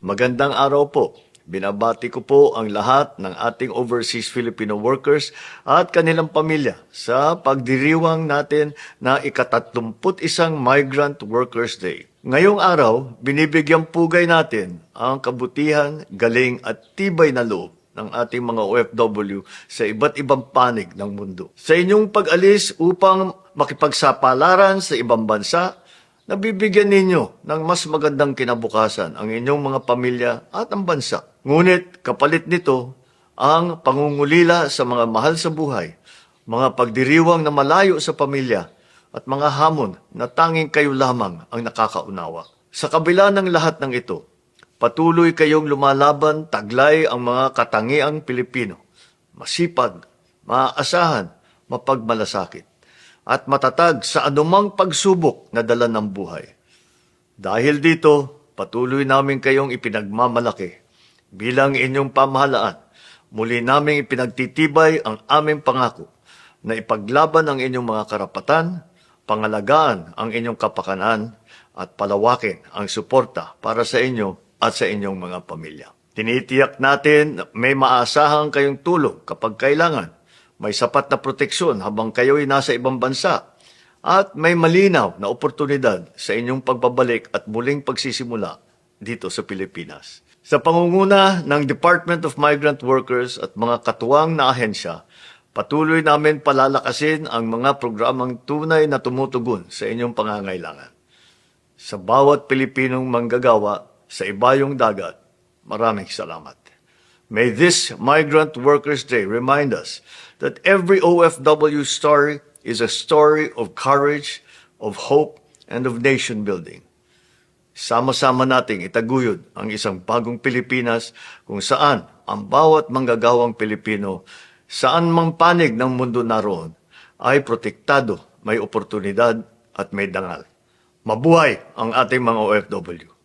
Magandang araw po. Binabati ko po ang lahat ng ating overseas Filipino workers at kanilang pamilya sa pagdiriwang natin na ika-31 Migrant Workers Day. Ngayong araw, binibigyan pugay natin ang kabutihan, galing at tibay na loob ng ating mga OFW sa iba't ibang panig ng mundo. Sa inyong pag-alis upang makipagsapalaran sa ibang bansa, nabibigyan ninyo ng mas magandang kinabukasan ang inyong mga pamilya at ang bansa. Ngunit kapalit nito ang pangungulila sa mga mahal sa buhay, mga pagdiriwang na malayo sa pamilya at mga hamon na tanging kayo lamang ang nakakaunawa. Sa kabila ng lahat ng ito, patuloy kayong lumalaban, taglay ang mga katangiang Pilipino, masipag, maaasahan, mapagmalasakit, at matatag sa anumang pagsubok na dala ng buhay. Dahil dito, patuloy namin kayong ipinagmamalaki bilang inyong pamahalaan. Muli naming ipinagtitibay ang aming pangako na ipaglaban ang inyong mga karapatan, pangalagaan ang inyong kapakanan, at palawakin ang suporta para sa inyo at sa inyong mga pamilya. Tinitiyak natin na may maaasahan kayong tulong kapag kailangan, may sapat na proteksyon habang kayo'y nasa ibang bansa, at may malinaw na oportunidad sa inyong pagbabalik at muling pagsisimula dito sa Pilipinas. Sa pangunguna ng Department of Migrant Workers at mga katuwang na ahensya, patuloy namin palalakasin ang mga programang tunay na tumutugon sa inyong pangangailangan. Sa bawat Pilipinong manggagawa sa ibayong dagat, maraming salamat. May this Migrant Workers Day remind us that every OFW story is a story of courage, of hope, and of nation building. Sama-sama nating itaguyod ang isang bagong Pilipinas kung saan ang bawat manggagawang Pilipino, saan mang panig ng mundo naroon, ay protektado, may oportunidad at may dangal. Mabuhay ang ating mga OFW!